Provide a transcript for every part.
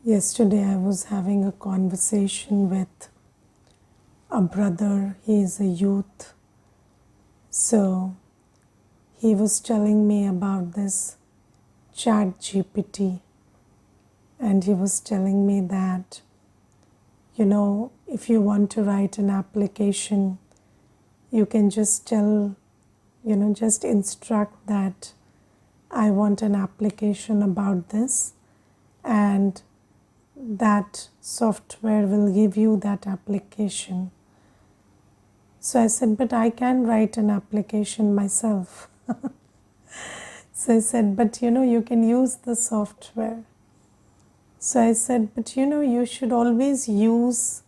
Yesterday I was having a conversation with a brother. He is a youth. So he was telling me about this chat GPT, and he was telling me that, if you want to write an application, you can just tell, just instruct that I want an application about this, and that software will give you that application. So I said, but I can write an application myself. So I said, but you can use the software. So I said, but you should always use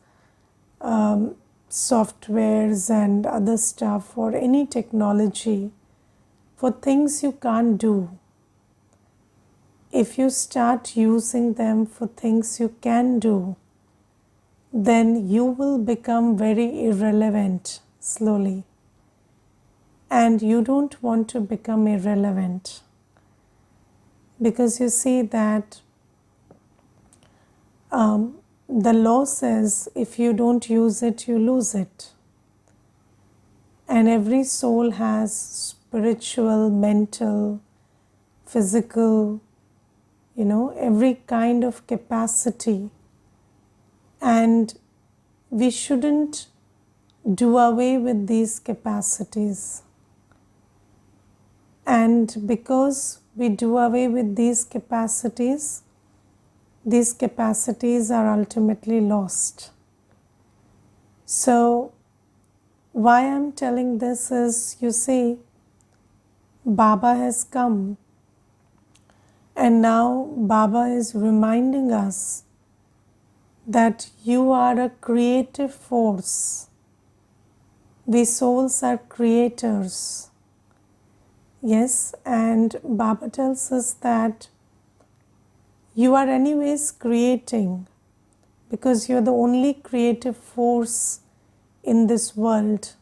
softwares and other stuff or any technology for things you can't do. If you start using them for things you can do, then you will become very irrelevant slowly. And you don't want to become irrelevant, because you see that the law says if you don't use it, you lose it. And every soul has spiritual, mental, physical, every kind of capacity. And we shouldn't do away with these capacities. And because we do away with these capacities are ultimately lost. So why I'm telling this is, you see, Baba has come, and now Baba is reminding us that you are a creative force. We souls are creators. Yes, and Baba tells us that you are anyways creating, because you're the only creative force in this world.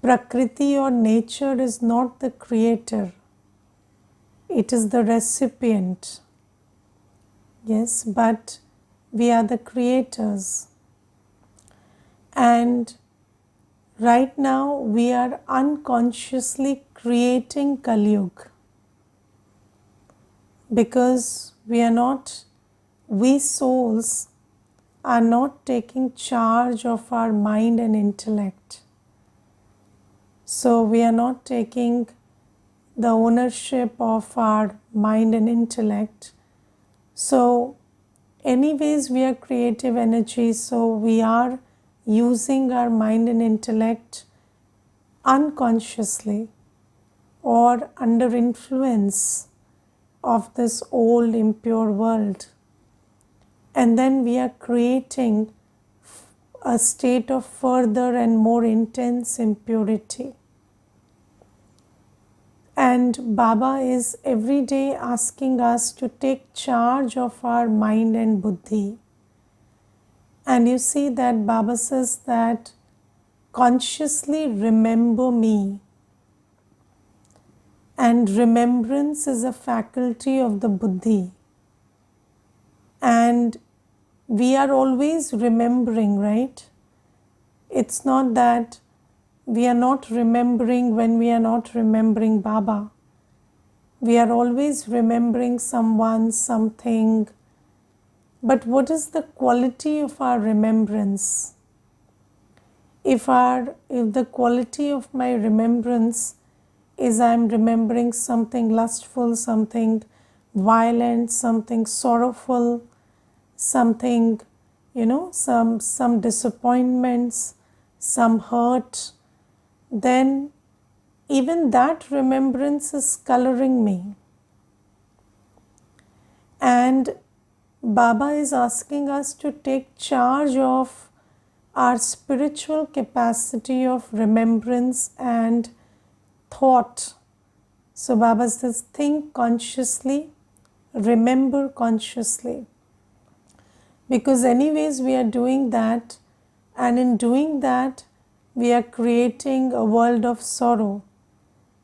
Prakriti or nature is not the creator. It is the recipient. Yes, but we are the creators. And right now we are unconsciously creating Kali Yuga, because we souls are not taking charge of our mind and intellect. So we are not taking the ownership of our mind and intellect. So anyways, we are creative energy, so we are using our mind and intellect unconsciously or under influence of this old impure world. And then we are creating a state of further and more intense impurity. And Baba is every day asking us to take charge of our mind and buddhi. And you see that Baba says that consciously remember me. And remembrance is a faculty of the buddhi. And we are always remembering, right? It's not that we are not remembering when we are not remembering Baba. We are always remembering someone, something. But what is the quality of our remembrance? If the quality of my remembrance is I'm remembering something lustful, something violent, something sorrowful, something, some disappointments, some hurt, then even that remembrance is coloring me. And Baba is asking us to take charge of our spiritual capacity of remembrance and thought. So Baba says, think consciously, remember consciously. Because anyways we are doing that, and in doing that we are creating a world of sorrow,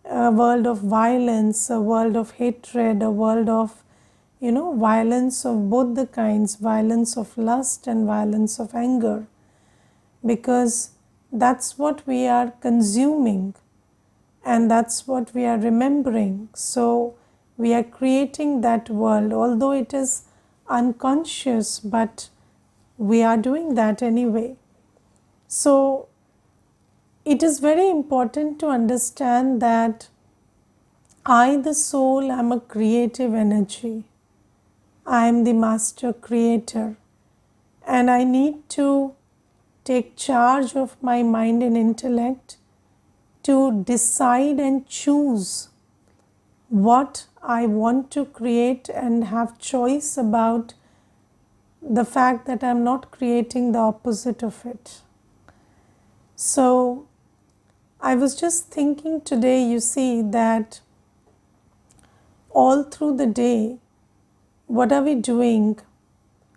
a world of violence, a world of hatred, a world of violence of both the kinds, violence of lust and violence of anger, because that's what we are consuming and that's what we are remembering. So we are creating that world, although it is unconscious, but we are doing that anyway. So it is very important to understand that I, the soul, am a creative energy. I am the master creator, and I need to take charge of my mind and intellect to decide and choose what I want to create and have choice about the fact that I'm not creating the opposite of it. So I was just thinking today, you see, that all through the day, what are we doing?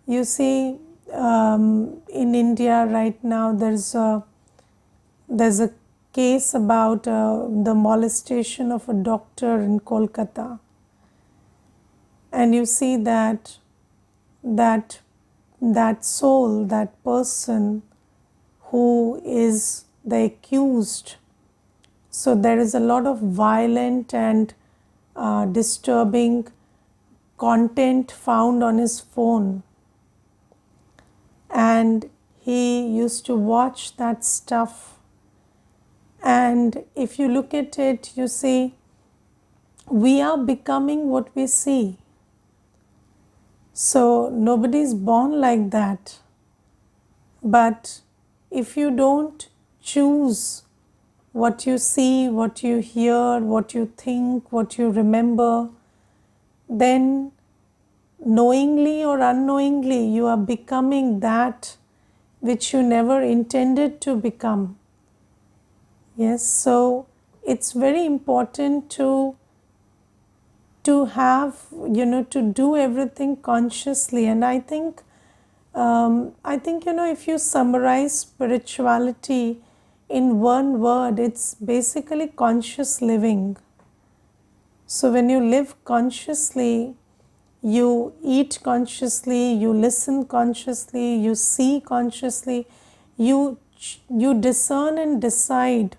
You see, in India right now, there's a case about the molestation of a doctor in Kolkata, and you see that soul, that person who is the accused. So there is a lot of violent and disturbing content found on his phone, and he used to watch that stuff. And if you look at it, you see, we are becoming what we see. So nobody is born like that. But if you don't choose what you see, what you hear, what you think, what you remember, then knowingly or unknowingly you are becoming that which you never intended to become. Yes, so it's very important to have, to do everything consciously. And I think if you summarize spirituality in one word, it's basically conscious living. So when you live consciously, you eat consciously, you listen consciously, you see consciously, you discern and decide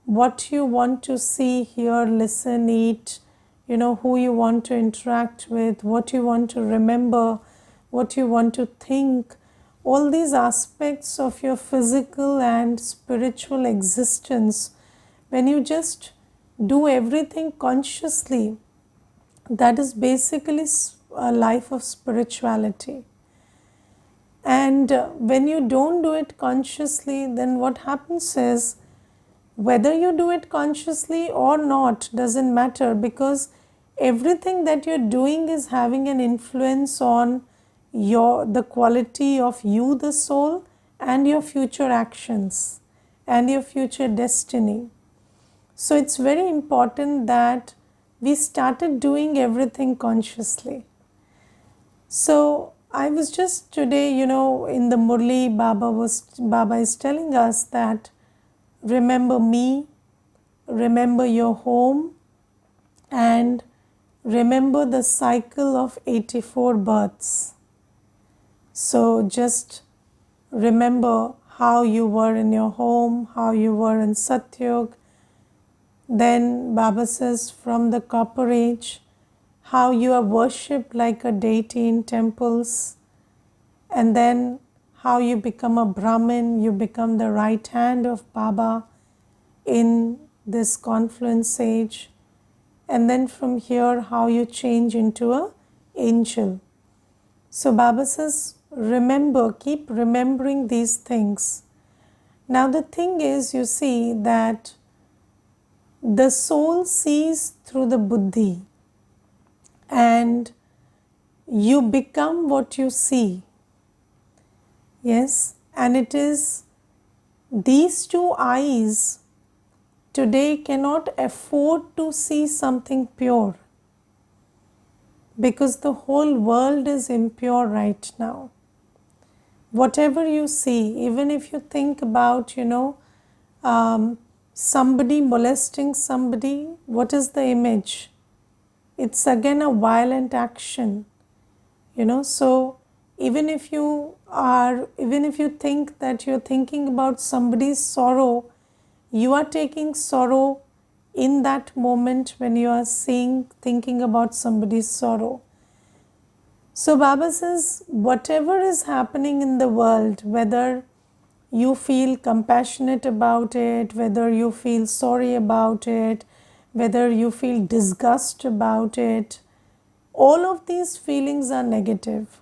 what you want to see, hear, listen, eat, who you want to interact with, what you want to remember, what you want to think. All these aspects of your physical and spiritual existence, when you just do everything consciously, that is basically a life of spirituality. And when you don't do it consciously, then what happens is, whether you do it consciously or not doesn't matter, because everything that you're doing is having an influence on the quality of you, the soul, and your future actions and your future destiny. So it's very important that we started doing everything consciously. So I was just today, in the Murli, Baba is telling us that remember me, remember your home, and remember the cycle of 84 births. So just remember how you were in your home, how you were in Satyug. Then Baba says from the Copper Age, how you are worshipped like a deity in temples. And then how you become a Brahmin, you become the right hand of Baba in this confluence age. And then from here, how you change into an angel. So Baba says, remember, keep remembering these things. Now the thing is, you see that the soul sees through the buddhi, and you become what you see. Yes, and it is these two eyes today cannot afford to see something pure, because the whole world is impure right now. Whatever you see, even if you think about, somebody molesting somebody, what is the image? It's again a violent action. So even if you think that you're thinking about somebody's sorrow, you are taking sorrow in that moment when you are thinking about somebody's sorrow. So Baba says, whatever is happening in the world, whether you feel compassionate about it, whether you feel sorry about it, whether you feel disgust about it, all of these feelings are negative.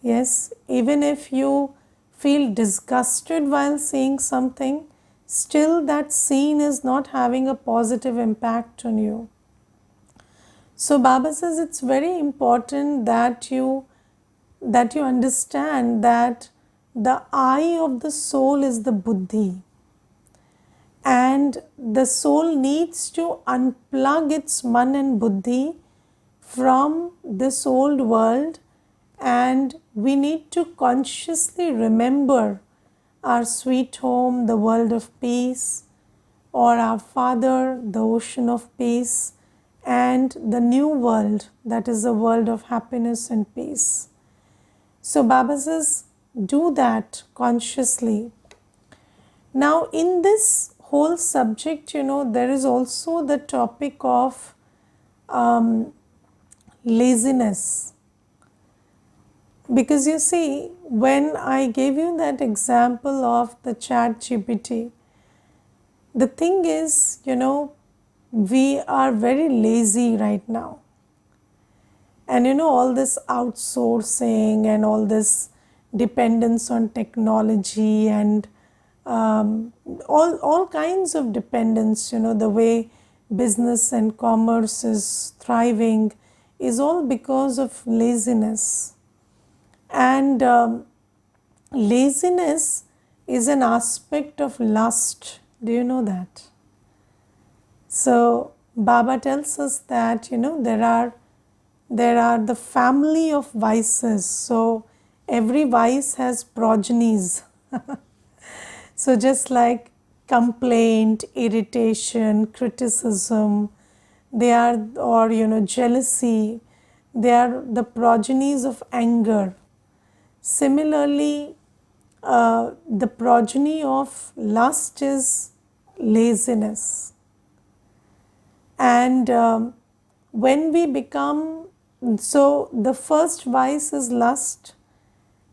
Yes, even if you feel disgusted while seeing something, still that scene is not having a positive impact on you. So Baba says it's very important that you understand that the eye of the soul is the buddhi, and the soul needs to unplug its man and buddhi from this old world, and we need to consciously remember our sweet home, the world of peace, or our Father, the ocean of peace, and the new world, that is the world of happiness and peace. So Baba says, do that consciously. Now, in this whole subject, there is also the topic of laziness. Because you see, when I gave you that example of the chat GPT, the thing is, we are very lazy right now. And all this outsourcing and all this dependence on technology and all kinds of dependence, the way business and commerce is thriving is all because of laziness. And laziness is an aspect of lust. Do you know that? So Baba tells us that there are the family of vices. So every vice has progenies. So just like complaint, irritation, criticism, they are, or jealousy, they are the progenies of anger. Similarly, the progeny of lust is laziness. And when we become, so the first vice is lust,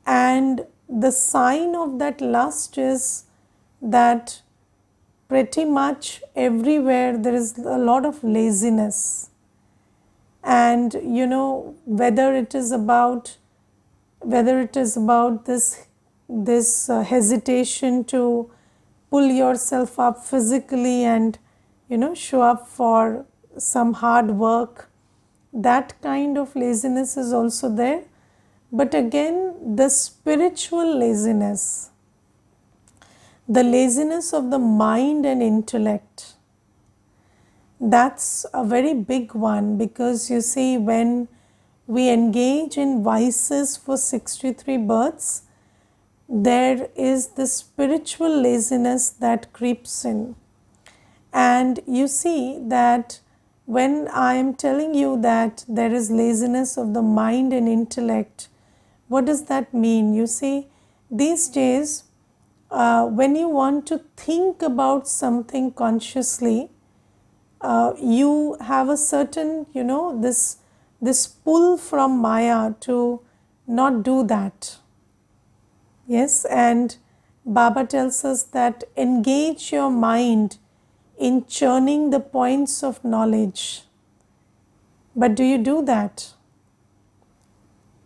and the sign of that lust is that pretty much everywhere there is a lot of laziness. And whether it is about this hesitation to pull yourself up physically and show up for some hard work, that kind of laziness is also there. But again, the spiritual laziness, the laziness of the mind and intellect, that's a very big one. Because you see, when we engage in vices for 63 births, there is the spiritual laziness that creeps in. And you see that when I am telling you that there is laziness of the mind and intellect, what does that mean? You see, these days, when you want to think about something consciously, you have a certain, this pull from Maya to not do that. Yes, and Baba tells us that engage your mind in churning the points of knowledge. But do you do that?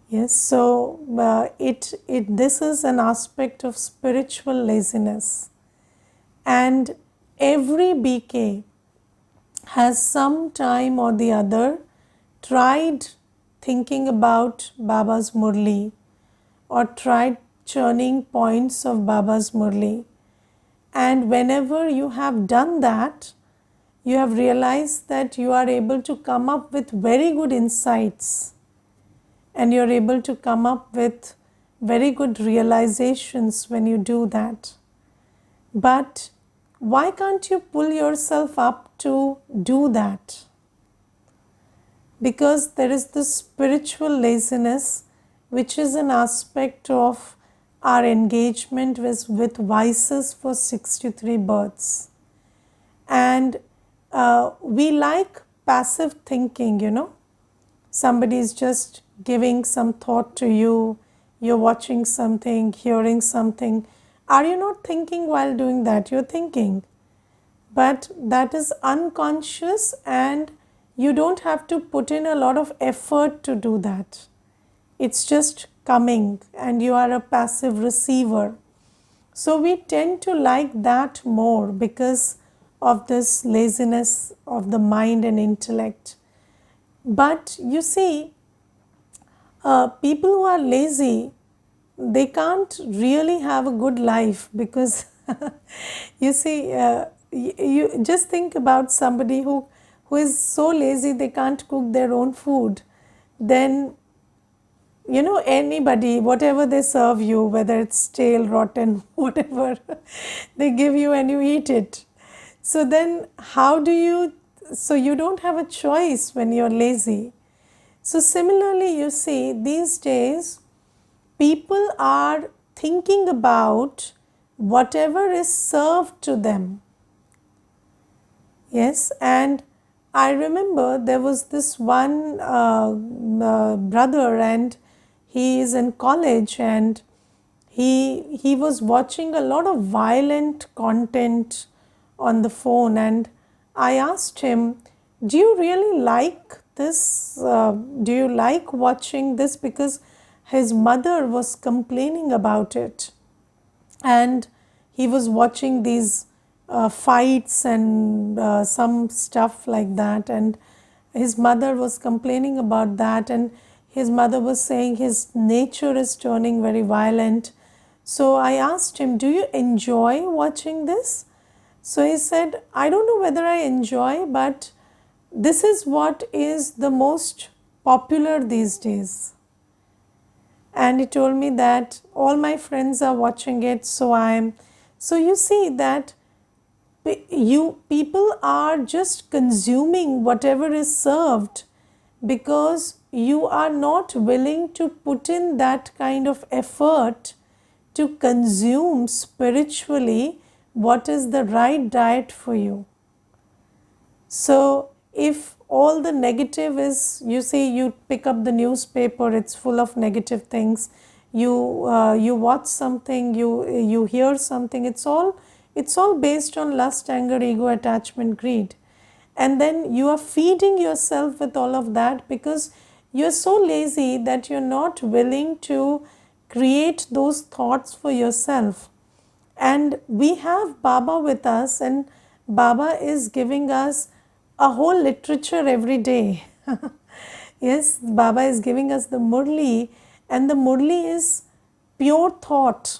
Yes, so this is an aspect of spiritual laziness. And every BK has some time or the other tried thinking about Baba's Murli or tried churning points of Baba's Murli. And whenever you have done that, you have realized that you are able to come up with very good insights, and you're able to come up with very good realizations when you do that. But why can't you pull yourself up to do that? because there is this spiritual laziness, which is an aspect of our engagement with vices for 63 births. And we like passive thinking, somebody is just giving some thought to you, you're watching something, hearing something. Are you not thinking while doing that? You're thinking. But that is unconscious, and you don't have to put in a lot of effort to do that. It's just coming, and you are a passive receiver. So we tend to like that more because of this laziness of the mind and intellect. But you see, people who are lazy, they can't really have a good life because you see, you just think about somebody who is so lazy they can't cook their own food. Then anybody, whatever they serve you, whether it's stale, rotten, whatever they give you, and you eat it. So then how do you, so you don't have a choice when you're lazy. So similarly, you see, these days people are thinking about whatever is served to them. Yes, and I remember there was this one brother, and he is in college, and he was watching a lot of violent content on the phone, and I asked him, do you really like this? Do you like watching this? Because his mother was complaining about it, and he was watching these fights and some stuff like that, and his mother was complaining about that, and his mother was saying his nature is turning very violent. So I asked him, do you enjoy watching this? So he said, I don't know whether I enjoy, but this is what is the most popular these days. And he told me that all my friends are watching it, so you see that people are just consuming whatever is served because you are not willing to put in that kind of effort to consume spiritually what is the right diet for you. So if all the negative is, you see, you pick up the newspaper, it's full of negative things, you watch something, you hear something, it's all based on lust, anger, ego, attachment, greed. And then you are feeding yourself with all of that because you're so lazy that you're not willing to create those thoughts for yourself. And we have Baba with us, and Baba is giving us a whole literature every day. Yes, Baba is giving us the Murli, and the Murli is pure thought.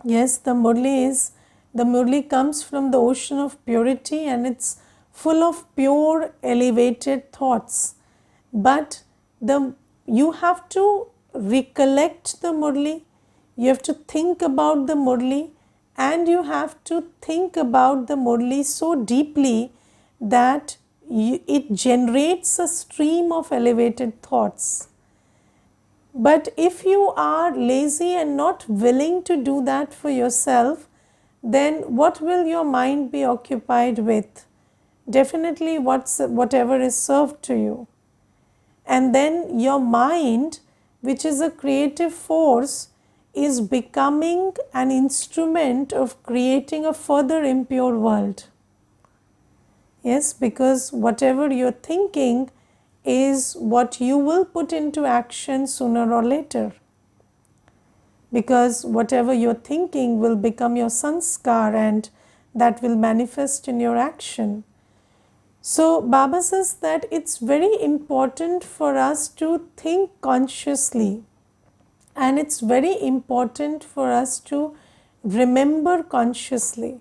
Yes, the Murli comes from the ocean of purity, and it's full of pure elevated thoughts. But you have to recollect the Murli, you have to think about the Murli, and you have to think about the Murli so deeply that it generates a stream of elevated thoughts. But if you are lazy and not willing to do that for yourself, then what will your mind be occupied with? Definitely whatever is served to you. And then your mind, which is a creative force, is becoming an instrument of creating a further impure world. Yes, because whatever you're thinking is what you will put into action sooner or later. Because whatever you're thinking will become your sanskar, and that will manifest in your action. So Baba says that it's very important for us to think consciously, and it's very important for us to remember consciously.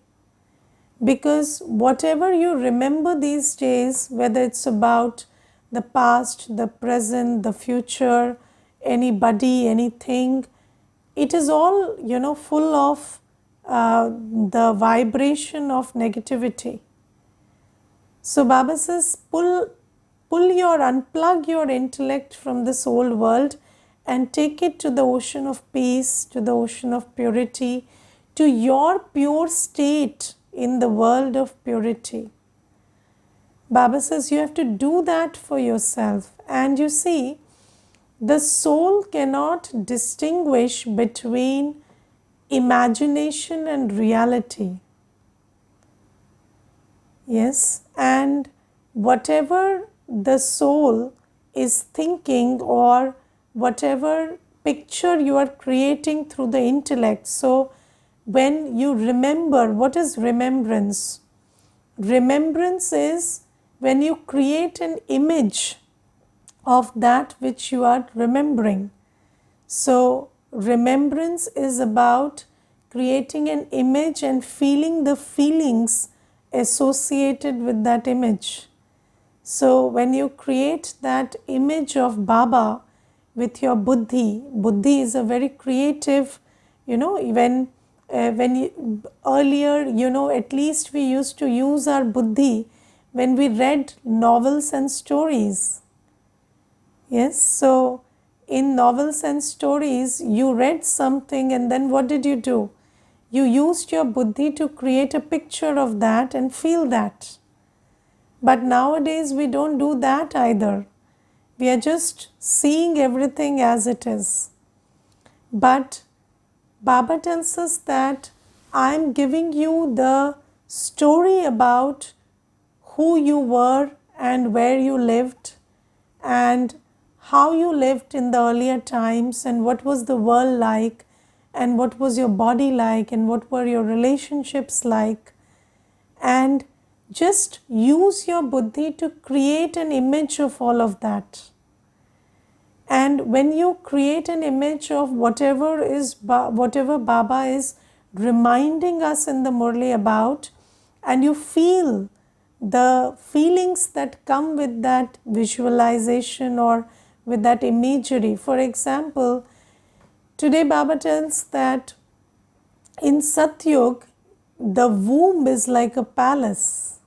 Because whatever you remember these days, whether it's about the past, the present, the future, anybody, anything, it is all, full of the vibration of negativity. So Baba says, pull unplug your intellect from this old world and take it to the ocean of peace, to the ocean of purity, to your pure state in the world of purity. Baba says you have to do that for yourself. And you see, the soul cannot distinguish between imagination and reality. Yes, and whatever the soul is thinking or whatever picture you are creating through the intellect. So, when you remember, what is remembrance? Remembrance is when you create an image of that which you are remembering. So, remembrance is about creating an image and feeling the feelings associated with that image. So, when you create that image of Baba with your buddhi, buddhi is a very creative, when earlier, at least we used to use our buddhi when we read novels and stories. Yes, so in novels and stories, you read something and then what did you do? You used your buddhi to create a picture of that and feel that. But nowadays we don't do that either. We are just seeing everything as it is. But Baba tells us that I am giving you the story about who you were and where you lived and how you lived in the earlier times and what was the world like and what was your body like and what were your relationships like, and just use your buddhi to create an image of all of that. And when you create an image of whatever Baba is reminding us in the Murli about, and you feel the feelings that come with that visualization or with that imagery. For example, today Baba tells that in Satyug, the womb is like a palace.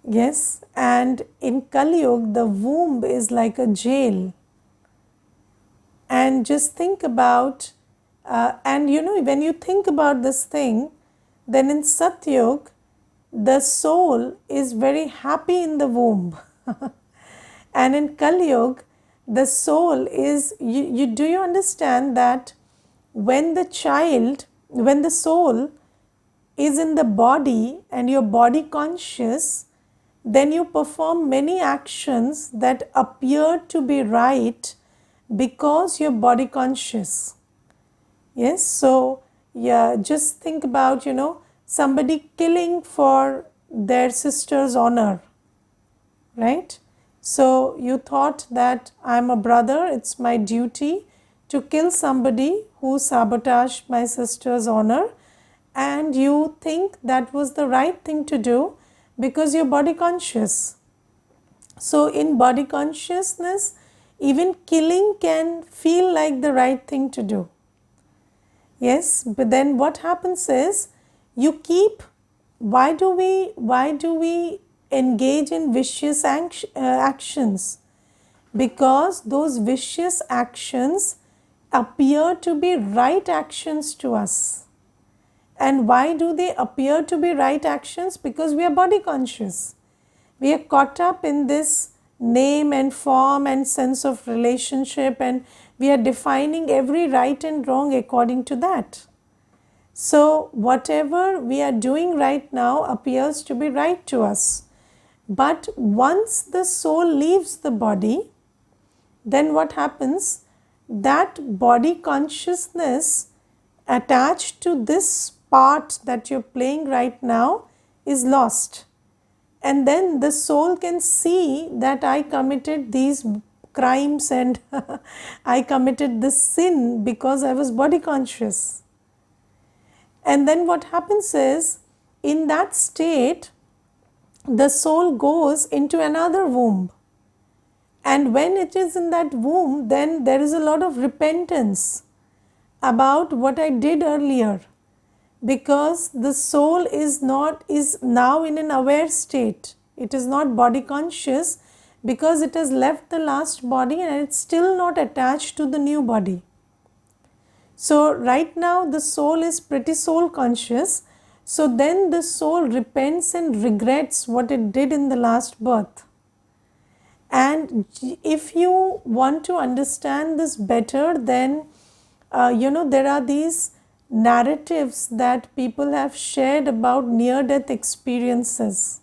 Yes, and in Kali Yuga, the womb is like a jail. And just think about, when you think about this thing, then in Satyug, the soul is very happy in the womb. And in Kali Yuga, the soul is, do you understand that when the soul is in the body and you're body conscious, then you perform many actions that appear to be right because you're body conscious. Yes, so yeah, just think about, somebody killing for their sister's honor, right? So you thought that I'm a brother, it's my duty to kill somebody who sabotaged my sister's honor, and you think that was the right thing to do because you're body conscious. So in body consciousness, even killing can feel like the right thing to do. Yes, but then what happens is you keep, why do we engage in vicious actions? Because those vicious actions appear to be right actions to us. And why do they appear to be right actions? Because we are body conscious. We are caught up in this name and form and sense of relationship, and we are defining every right and wrong according to that. So whatever we are doing right now appears to be right to us. But once the soul leaves the body, then what happens? That body consciousness attached to this part that you're playing right now is lost. And then the soul can see that I committed these crimes and I committed this sin because I was body conscious. And then what happens is, in that state, the soul goes into another womb. And when it is in that womb, then there is a lot of repentance about what I did earlier, because the soul is now in an aware state. It is not body conscious because it has left the last body and it's still not attached to the new body. So right now the soul is pretty soul conscious. So then the soul repents and regrets what it did in the last birth. And if you want to understand this better, then there are these narratives that people have shared about near-death experiences.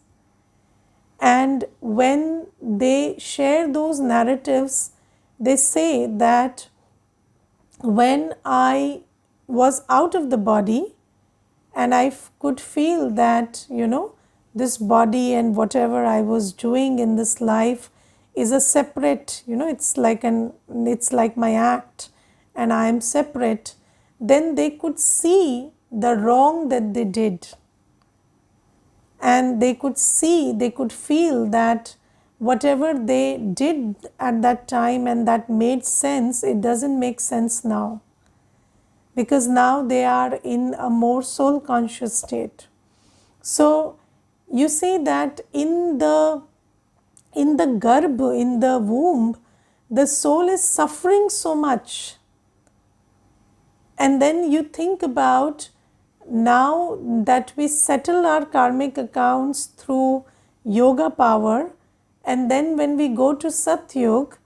And when they share those narratives, they say that when I was out of the body and I could feel that, this body and whatever I was doing in this life is a separate, it's like my act and I am separate, then they could see the wrong that they did. And they could feel that whatever they did at that time and that made sense, it doesn't make sense now. Because now they are in a more soul conscious state. So you see that in the garbh, in the womb, the soul is suffering so much. And then you think about, now that we settle our karmic accounts through yoga power, and then when we go to Satyug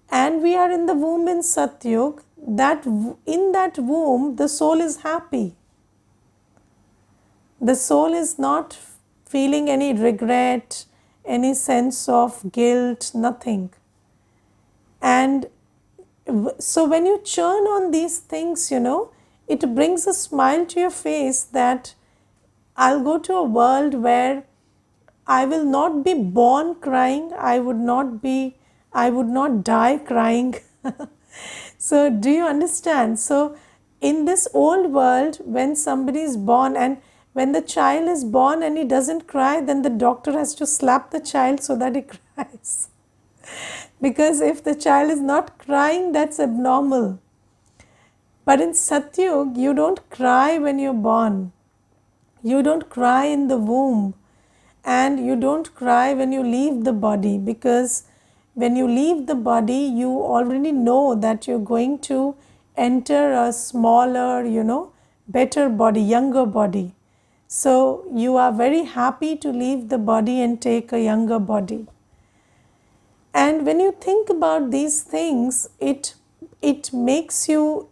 and we are in the womb in Satyug, that in that womb the soul is happy. The soul is not feeling any regret, any sense of guilt, nothing. And so when you churn on these things, it brings a smile to your face that I'll go to a world where I will not be born crying, I would not die crying. So do you understand? So in this old world, when somebody is born and when the child is born and he doesn't cry, then the doctor has to slap the child so that he cries. Because if the child is not crying, that's abnormal. But in Satyug, you don't cry when you're born. You don't cry in the womb. And you don't cry when you leave the body, because when you leave the body, you already know that you're going to enter a smaller, better body, younger body. So you are very happy to leave the body and take a younger body. And when you think about these things, it makes you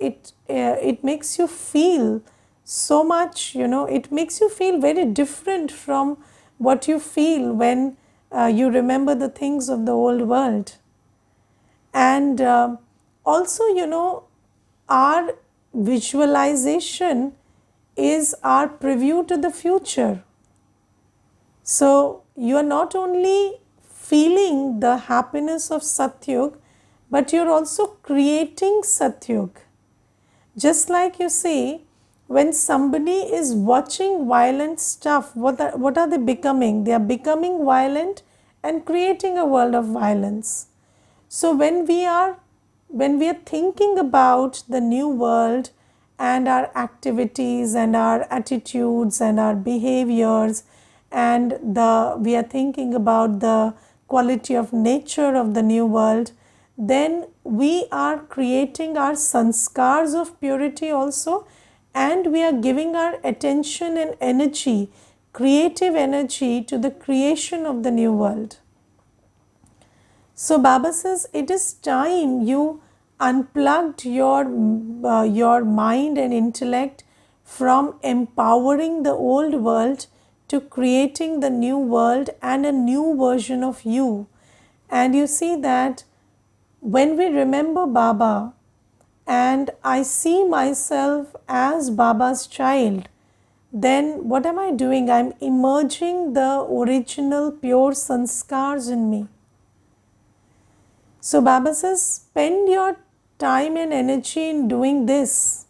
feel so much, it makes you feel very different from what you feel when you remember the things of the old world. And also, our visualization is our preview to the future. So you are not only feeling the happiness of Satyug, but you're also creating Satyug. Just like you see, when somebody is watching violent stuff, what are they becoming? They are becoming violent and creating a world of violence. So when we are thinking about the new world and our activities and our attitudes and our behaviors, and we are thinking about the quality of nature of the new world, then we are creating our sanskars of purity also, and we are giving our attention and energy, creative energy, to the creation of the new world. So Baba says it is time you unplugged your mind and intellect from empowering the old world to creating the new world and a new version of you. And you see that when we remember Baba and I see myself as Baba's child, then what am I doing? I am emerging the original pure sanskars in me. So Baba says, spend your time and energy in doing this.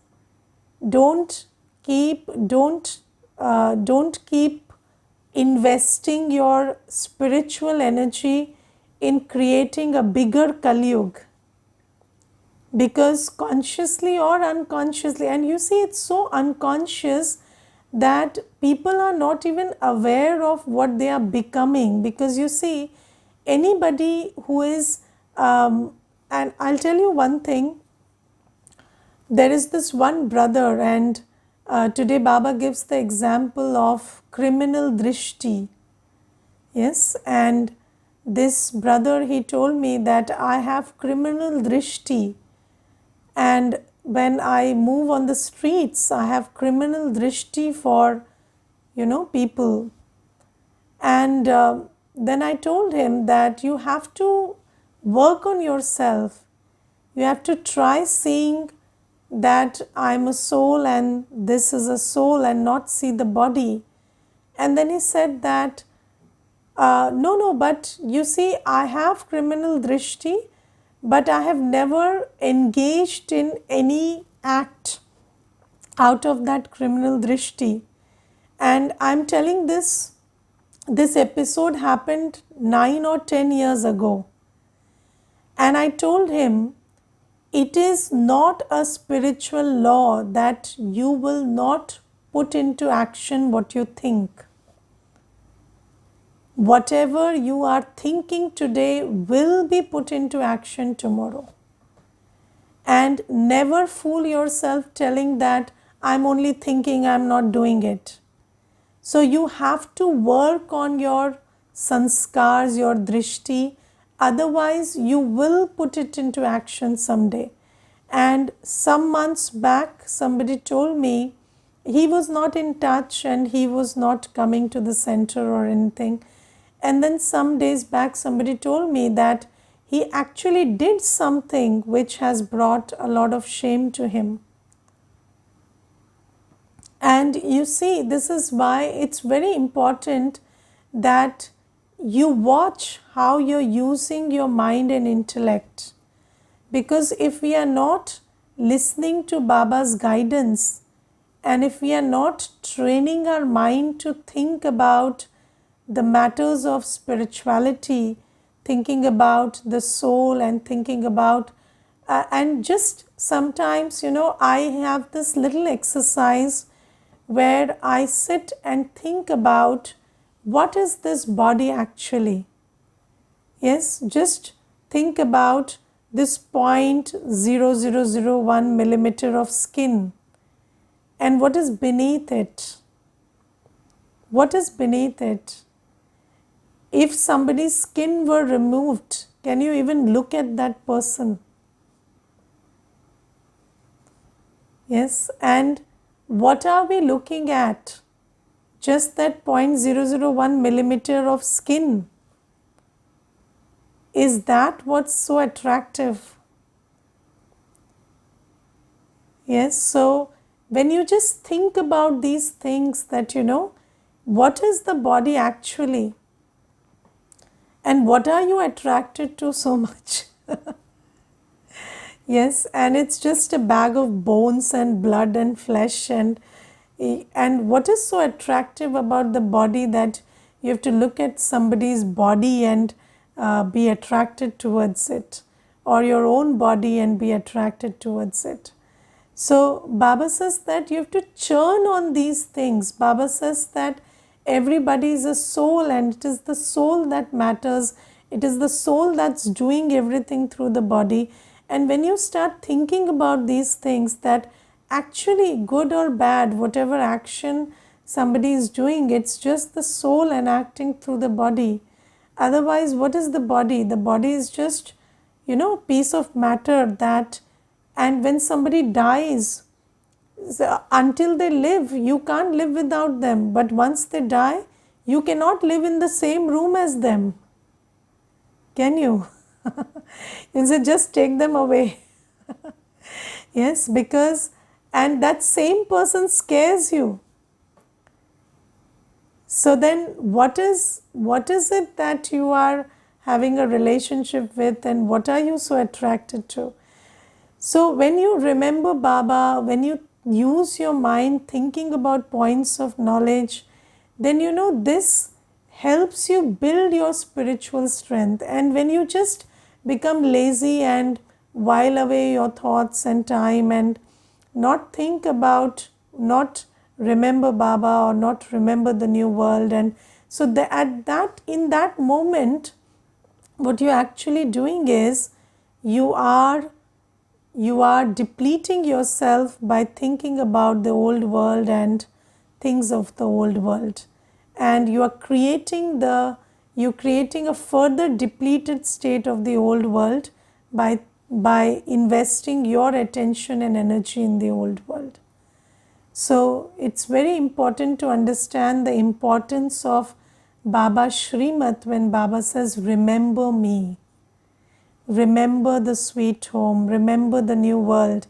Don't keep investing your spiritual energy in creating a bigger Kaliyug. Because consciously or unconsciously, and you see it's so unconscious that people are not even aware of what they are becoming. Because you see, anybody who is, and I'll tell you one thing, there is this one brother, and today Baba gives the example of criminal drishti. Yes, and this brother, he told me that I have criminal drishti, and when I move on the streets, I have criminal drishti for, people. And then I told him that you have to work on yourself. You have to try seeing that I'm a soul and this is a soul, and not see the body. And then he said that, no, but you see, I have criminal drishti, but I have never engaged in any act out of that criminal drishti. And I'm telling this episode happened 9 or 10 years ago. And I told him, it is not a spiritual law that you will not put into action what you think. Whatever you are thinking today will be put into action tomorrow. And never fool yourself telling that I'm only thinking, I'm not doing it. So you have to work on your sanskars, your drishti, otherwise you will put it into action someday. And some months back, somebody told me he was not in touch and he was not coming to the center or anything. And then some days back, somebody told me that he actually did something which has brought a lot of shame to him. And you see, this is why it's very important that you watch how you're using your mind and intellect. Because if we are not listening to Baba's guidance, and if we are not training our mind to think about the matters of spirituality, thinking about the soul and thinking about, and just sometimes, I have this little exercise where I sit and think about what is this body actually. Yes, just think about this 0.0001 millimeter of skin and what is beneath it. What is beneath it? If somebody's skin were removed, can you even look at that person? Yes, and what are we looking at? Just that 0.001 millimeter of skin. Is that what's so attractive? Yes, so when you just think about these things, that what is the body actually? And what are you attracted to so much? Yes, and it's just a bag of bones and blood and flesh, and what is so attractive about the body that you have to look at somebody's body and be attracted towards it, or your own body and be attracted towards it. So Baba says that you have to churn on these things. Baba says that everybody is a soul, and it is the soul that matters. It is the soul that's doing everything through the body. And when you start thinking about these things, that actually good or bad, whatever action somebody is doing, it's just the soul enacting through the body. Otherwise, what is the body? The body is just, piece of matter that, and when somebody dies, until they live, you can't live without them. But once they die, you cannot live in the same room as them. Can you? You say, just take them away. Yes, because, and that same person scares you. So then what is it that you are having a relationship with, and what are you so attracted to? So when you remember Baba, when you use your mind thinking about points of knowledge, then this helps you build your spiritual strength. And when you just become lazy and while away your thoughts and time and not think about, not remember Baba or not remember the new world. And so in that moment, what you're actually doing is you are depleting yourself by thinking about the old world and things of the old world, and you're creating a further depleted state of the old world by investing your attention and energy in the old world. So it's very important to understand the importance of Baba's Shrimat when Baba says, remember me, remember the sweet home, remember the new world.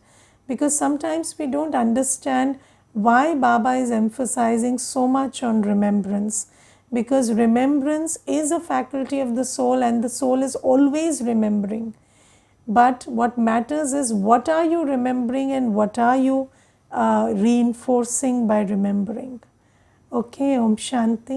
Because sometimes we don't understand why Baba is emphasizing so much on remembrance. Because remembrance is a faculty of the soul, and the soul is always remembering. But what matters is what are you remembering and what are you reinforcing by remembering. Okay, Om Shanti.